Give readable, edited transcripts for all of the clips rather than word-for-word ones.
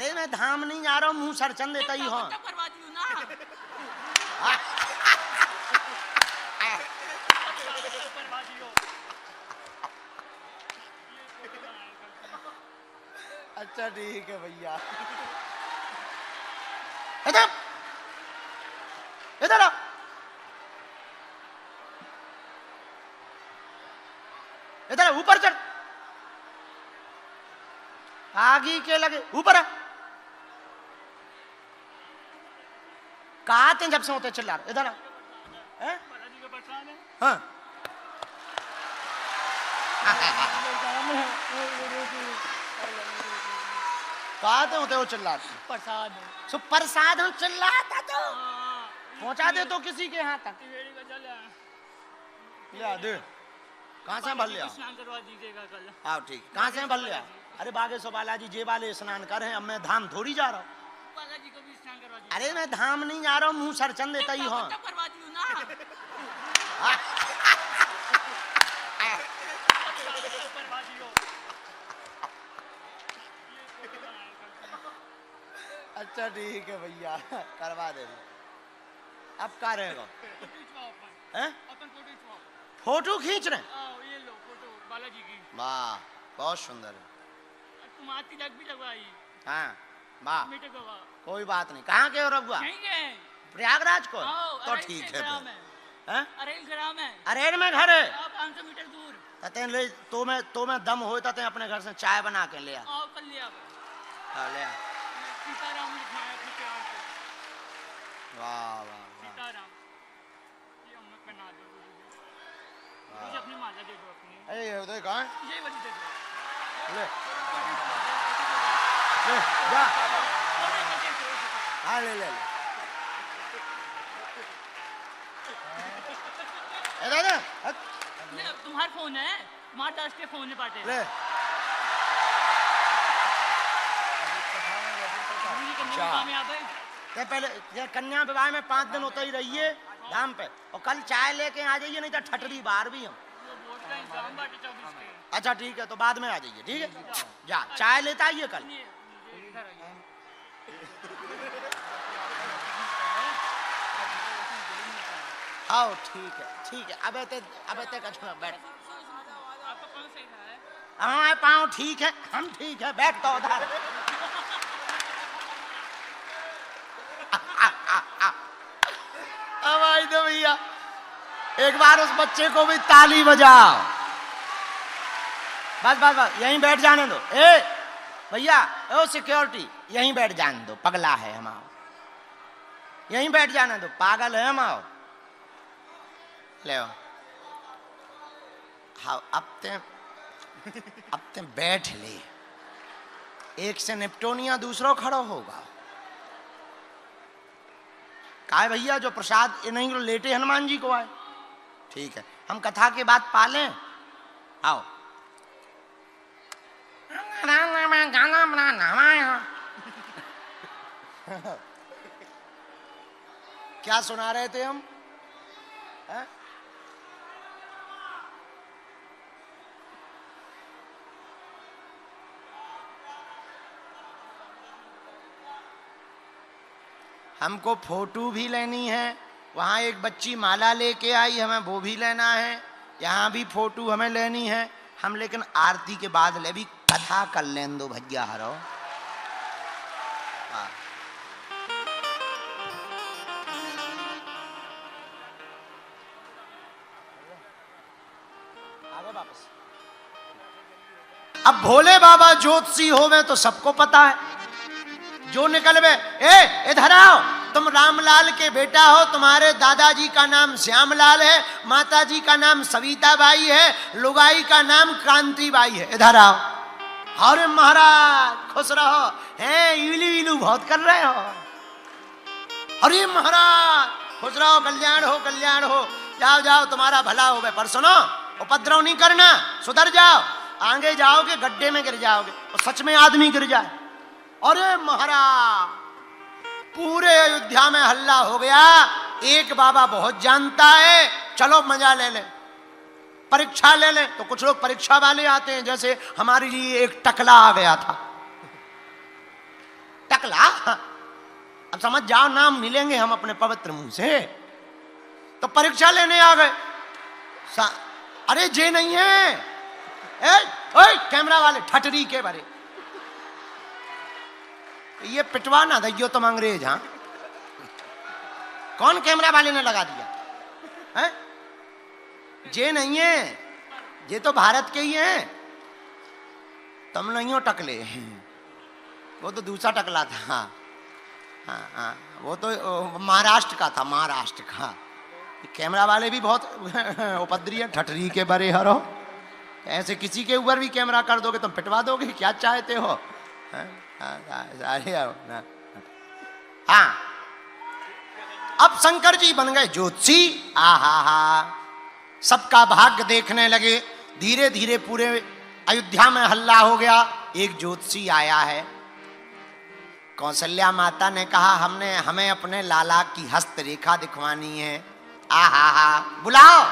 अरे मैं धाम नहीं जा रहा हूँ, मुंह सरचन देता ही हूँ। करवा दियो ना। अच्छा ठीक है भैया। इधर इधर इधर ऊपर चढ़, आगे के लगे ऊपर आ। कहा थे जब से होते चिल्ला रहे, इधर आ। हाँ कहा थे होते वो चिल्ला रहे? प्रसाद सो प्रसाद हम चिल्लाता तो पहुंचा दे तो किसी के यहाँ तक ले दे। कहाँ से भर लिया? स्नान करवा दीजिएगा कल। हाँ ठीक, कहाँ से भर लिया? अरे बागेश्वर बालाजी जे वाले स्नान कर हैं, अब मैं धाम थोड़ी जा रहा हूँ। बालाजी को भी स्नान करवा दीजिए। अरे मैं धाम नहीं जा रहा हूँ, मुंह सरचन देता ही हूँ। करवा दियो ना। अच्छा ठीक है भैया, करवा दे। अब क्या रहेगा? फोटो खींच रहे? ये लो फोटो बालाजी की। वाह बहुत सुंदर है। तुम हाथ की लग भी लगवाई। हाँ वाह, मीठे गवा। कोई बात नहीं। कहाँ के हो रघुआ? प्रयागराज को? तो ठीक है। अरेल ग्राम है। अरेल में घर है? 500 मीटर दूर। तते ले तो मैं दम हो तते अपने घर से चाय बना के ले आ। कर लिया। हाँ ले आ। सीताराम लिखा है अपने प्यार से। वाह वाह सीताराम। ये अम्मा पहना दो मुझे, अपनी माला दे दो अपनी। अरे ये उधर कहाँ है? यही वाली दे दो। ले ले जा। हाँ ले ले ले। दादा तुम्हारा फोन है? मार दास के फोन है पाटे। ले ये पहले ये कन्या विवाह में 5 दिन होते ही रहिए धाम पे, और कल चाय लेके आ जाइए, नहीं तो ठटरी बाहर भी हम। अच्छा ठीक है, तो बाद में आ जाइए। ठीक है जा, चाय लेता आइए कल। आओ ठीक है। अब ते कछुआ बैठ। हाँ पाँव ठीक है, हम ठीक है, बैठ तो उधर। अब आई दो भैया, एक बार उस बच्चे को भी ताली बजाओ। बस यहीं बैठ जाने दो। ए भैया, ओ सिक्योरिटी, यहीं बैठ जाने दो, पगला है हम आओ। यहीं बैठ जाने दो, पागल है हम आओ। ले हाँ अब ते बैठ ले, एक से निपटोनिया दूसरा खड़ा होगा। काय भैया जो प्रसाद ये नहीं लेटे हनुमान जी को आए। ठीक है, हम कथा के बाद पालें। आओ गाना बनाना। क्या सुना रहे थे हम? है? हमको फोटो भी लेनी है, वहाँ एक बच्ची माला लेके आई, हमें वो भी लेना है, यहाँ भी फोटो हमें लेनी है हम, लेकिन आरती के बाद ले भी कथा कर लें दो भैया। हरो आगे वापस। अब भोले बाबा ज्योतिषी होवे तो सबको पता है, जो निकलवे ए इधर आओ, तुम रामलाल के बेटा हो, तुम्हारे दादाजी का नाम श्यामलाल है, माताजी का नाम सविता बाई है, लुगाई का नाम क्रांति बाई है, इधर आओ। अरे महाराज खुश रहो, हैं इलू इलू बहुत कर रहे हो। अरे महाराज खुश रहो, कल्याण हो, जाओ जाओ तुम्हारा भला हो। पर सुनो, उपद्रव नहीं करना, सुधर जाओ, आगे जाओगे गड्ढे में गिर जाओगे, और सच में आदमी गिर जाए। अरे महाराज पूरे अयोध्या में हल्ला हो गया, एक बाबा बहुत जानता है, चलो मजा ले ले, परीक्षा ले ले। तो कुछ लोग परीक्षा वाले आते हैं, जैसे हमारे लिए एक टकला आ गया था। टकला। अब समझ जाओ, नाम मिलेंगे हम अपने पवित्र मुंह से। तो परीक्षा लेने आ गए। अरे जे नहीं है, ओए कैमरा वाले ठटरी के बारे, ये पिटवा ना दइयो तुम अंग्रेज। हाँ, कौन कैमरा वाले ने लगा दिया है? जे नहीं है, ये तो भारत के ही हैं, तुम नहीं हो टकले, वो तो दूसरा टकला था। हाँ हाँ, वो तो महाराष्ट्र का था, महाराष्ट्र का। कैमरा वाले भी बहुत उपद्रवी है, ठटरी के बरे हरो। ऐसे किसी के ऊपर भी कैमरा कर दोगे तुम पिटवा दोगे, क्या चाहते हो? हाँ, अब शंकर जी बन गए ज्योतिषी। आहा, सबका भाग्य देखने लगे। धीरे धीरे पूरे अयोध्या में हल्ला हो गया, एक ज्योतिषी आया है। कौशल्या माता ने कहा हमें अपने लाला की हस्तरेखा दिखवानी है। आहा, बुलाओ।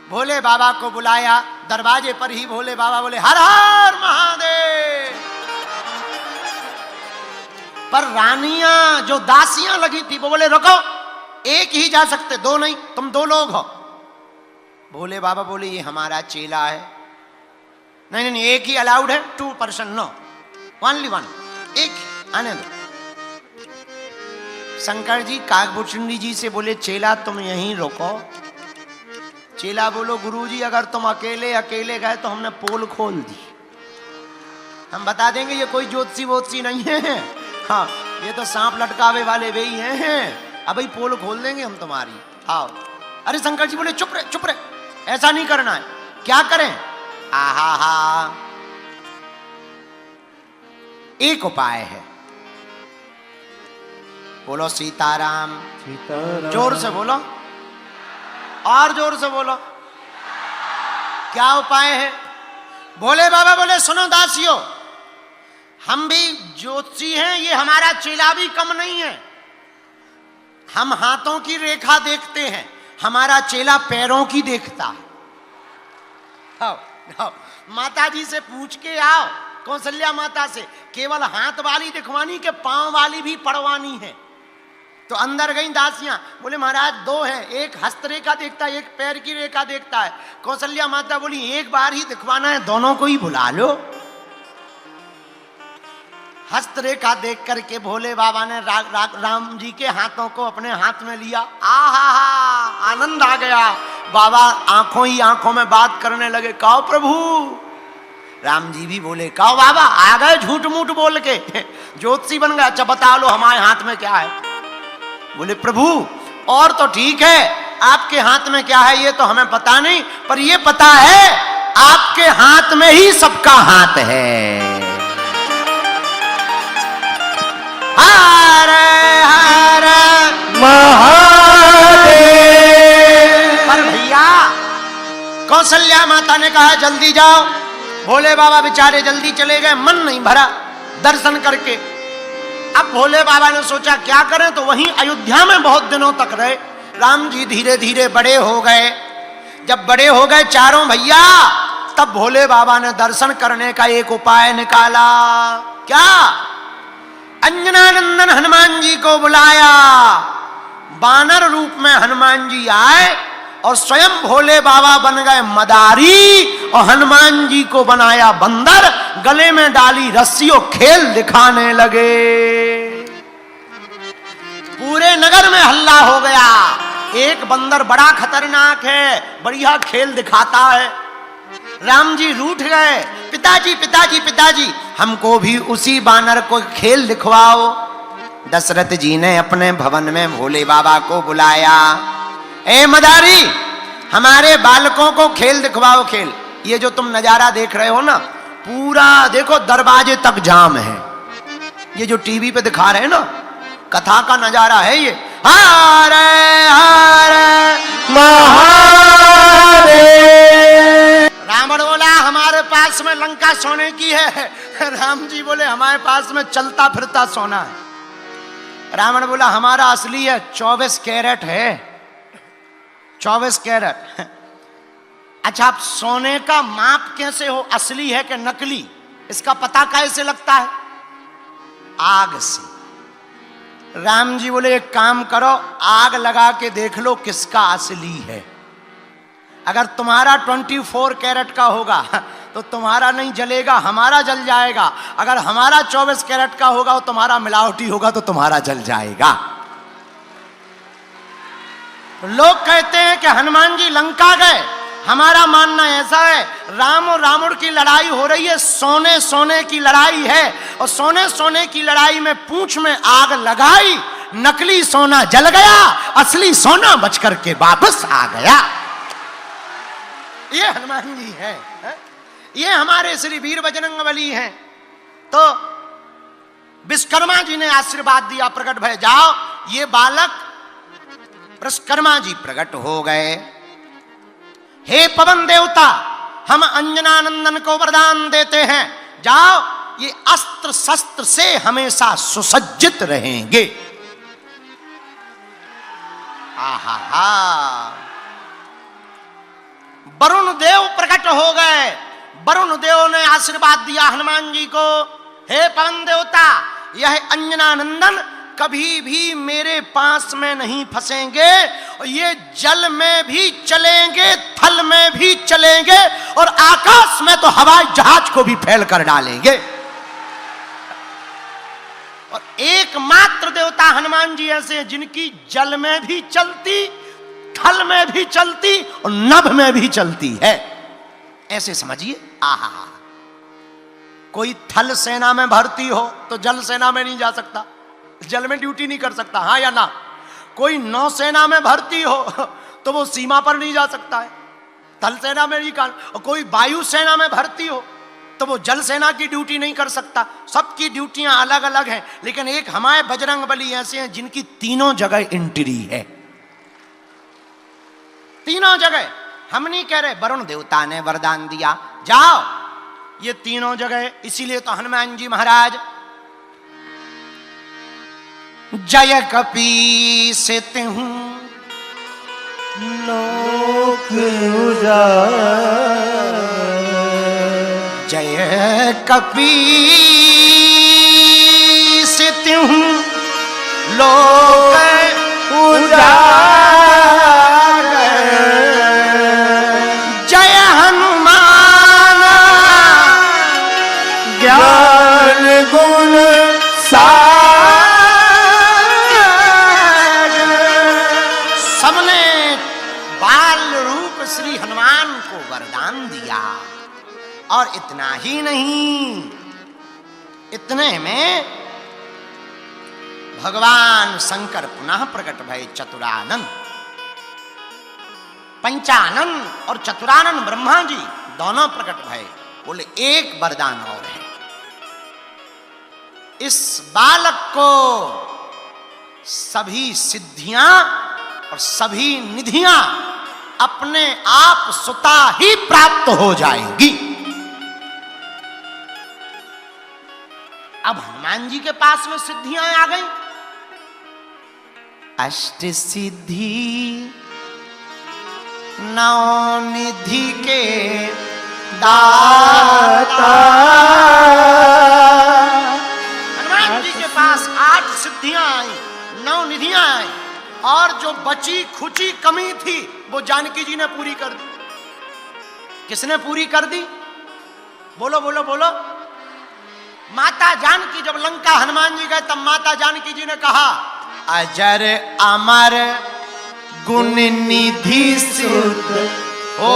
भोले बाबा को बुलाया। दरवाजे पर ही भोले बाबा बोले हर हर महादेव। पर रानियां जो दासियां लगी थी वो बोले रुको, एक ही जा सकते, दो नहीं, तुम दो लोग हो। भोले बाबा बोले ये हमारा चेला है। नहीं नहीं, एक ही अलाउड है, 2 पर्सन, नो, ओनली 1, एक आने दो। शंकर जी काकभूषुंडी जी से बोले चेला तुम यहीं रुको। चेला बोलो गुरुजी अगर तुम अकेले गए तो हमने पोल खोल दी, हम बता देंगे ये कोई ज्योतिषी वोतिषी नहीं है। हाँ, ये तो सांप लटकावे वाले वे ही हैं। अब भाई पोल खोल देंगे हम तुम्हारी, आओ। अरे शंकर जी बोले चुप रहे, ऐसा नहीं करना है। क्या करें? आहा, एक उपाय है। बोलो सीताराम। सीताराम। जोर से बोलो, और जोर से बोलो। क्या उपाय है? भोले बाबा बोले सुनो दासियों, हम भी ज्योतिषी हैं, ये हमारा चेला भी कम नहीं है। हम हाथों की रेखा देखते हैं, हमारा चेला पैरों की देखता है। आओ, माता जी से पूछ के आओ, कौशल्या माता से, केवल हाथ वाली दिखवानी के पांव वाली भी पड़वानी है। तो अंदर गई दासियां, बोले महाराज 2 है, एक हस्तरेखा देखता है, एक पैर की रेखा देखता है। कौशल्या माता बोली एक बार ही दिखवाना है, दोनों को ही बुला लो। हस्तरेखा देख करके भोले बाबा ने राम जी के हाथों को अपने हाथ में लिया। आहा, आनंद आ गया। बाबा आंखों ही आंखों में बात करने लगे, कहो प्रभु। राम जी भी बोले कहो बाबा। आ गए झूठ मूठ बोल के, ज्योतिषी बन गए। अच्छा बता लो हमारे हाथ में क्या है? बोले प्रभु और तो ठीक है, आपके हाथ में क्या है ये तो हमें पता नहीं, पर ये पता है आपके हाथ में ही सबका हाथ है। हर हर महादेव। पर भैया कौशल्या माता ने कहा जल्दी जाओ। भोले बाबा बेचारे जल्दी चले गए, मन नहीं भरा दर्शन करके। अब भोले बाबा ने सोचा क्या करें, तो वहीं अयोध्या में बहुत दिनों तक रहे। राम जी धीरे धीरे बड़े हो गए। जब बड़े हो गए चारों भैया, तब भोले बाबा ने दर्शन करने का एक उपाय निकाला। क्या? अंजनानंदन हनुमान जी को बुलाया। बानर रूप में हनुमान जी आए और स्वयं भोले बाबा बन गए मदारी और हनुमान जी को बनाया बंदर। गले में डाली रस्सियों, खेल दिखाने लगे। पूरे नगर में हल्ला हो गया, एक बंदर बड़ा खतरनाक है, बढ़िया खेल दिखाता है। राम जी रूठ गए, पिताजी पिताजी पिताजी हमको भी उसी बानर को खेल दिखवाओ। दशरथ जी ने अपने भवन में भोले बाबा को बुलाया। ए मदारी, हमारे बालकों को खेल दिखवाओ। खेल ये जो तुम नजारा देख रहे हो ना, पूरा देखो दरवाजे तक जाम है। ये जो टीवी पे दिखा रहे हैं ना, कथा का नजारा है ये। हरे हरे महादेव। रावण बोला हमारे पास में लंका सोने की है। राम जी बोले हमारे पास में चलता फिरता सोना है। रावण बोला हमारा असली है, 24 कैरेट है, 24 कैरेट। अच्छा, आप सोने का माप कैसे हो, असली है कि नकली, इसका पता कैसे लगता है? आग से। राम जी बोले एक काम करो, आग लगा के देख लो किसका असली है। अगर तुम्हारा 24 कैरेट का होगा तो तुम्हारा नहीं जलेगा, हमारा जल जाएगा। अगर हमारा 24 कैरेट का होगा और तुम्हारा मिलावटी होगा तो तुम्हारा जल जाएगा। लोग कहते हैं कि हनुमान जी लंका गए, हमारा मानना ऐसा है राम और रावण की लड़ाई हो रही है, सोने सोने की लड़ाई है, और सोने सोने की लड़ाई में पूंछ में आग लगाई, नकली सोना जल गया, असली सोना बच करके वापस आ गया। ये हनुमान जी है, ये हमारे श्री वीर बजरंगबली हैं। तो विश्वकर्मा जी ने आशीर्वाद दिया, प्रकट भय जाओ। ये बालक विश्वकर्मा जी प्रकट हो गए। हे पवन देवता, हम अंजनानंदन को वरदान देते हैं, जाओ ये अस्त्र शस्त्र से हमेशा सुसज्जित रहेंगे। आहा, वरुण देव प्रकट हो गए। वरुण देव ने आशीर्वाद दिया हनुमान जी को, हे पवन देवता, यह अंजनानंदन कभी भी मेरे पास में नहीं फंसेंगे, और ये जल में भी चलेंगे, थल में भी चलेंगे, और आकाश में तो हवाई जहाज को भी फैल कर डालेंगे। और एकमात्र देवता हनुमान जी ऐसे हैं जिनकी जल में भी चलती, थल में भी चलती और नभ में भी चलती है। ऐसे समझिए। आहा, कोई थल सेना में भर्ती हो तो जल सेना में नहीं जा सकता, जल में ड्यूटी नहीं कर सकता, हाँ या ना। कोई नौसेना में भर्ती हो तो वो सीमा पर नहीं जा सकता है, थल सेना में नहीं कर। और कोई वायु सेना में भर्ती हो तो वो जल सेना की ड्यूटी नहीं कर सकता। सबकी ड्यूटियां अलग अलग हैं, लेकिन एक हमारे बजरंगबली ऐसे हैं जिनकी तीनों जगह एंट्री है, तीनों जगह। हम नहीं कह रहे, वरुण देवता ने वरदान दिया, जाओ ये तीनों जगह। इसीलिए तो हनुमान जी महाराज जय कपीसित हूं लोक उजागर, जय कपीसित हूं लोक उजागर, जय हनुमान ज्ञान गुण सागर। सबने बाल रूप श्री हनुमान को वरदान दिया। और इतना ही नहीं, इतने में भगवान शंकर पुनः प्रकट भय चतुरानंद। पंचानंद और चतुरानंद ब्रह्मा जी दोनों प्रकट भय। बोले एक वरदान और है, इस बालक को सभी सिद्धियां और सभी निधियां अपने आप स्वतः ही प्राप्त हो जाएंगी। अब हनुमान जी के पास में सिद्धियां आ गई, अष्ट सिद्धि नौ निधि के दाता। हनुमान जी के पास 8 सिद्धियां आई, 9 निधियां आई, और जो बची खुची कमी थी वो जानकी जी ने पूरी कर दी। किसने पूरी कर दी? बोलो बोलो बोलो। माता जानकी जब लंका हनुमान जी गए तब माता जानकी जी ने कहा, अजर अमर गुण निधि सुत ओ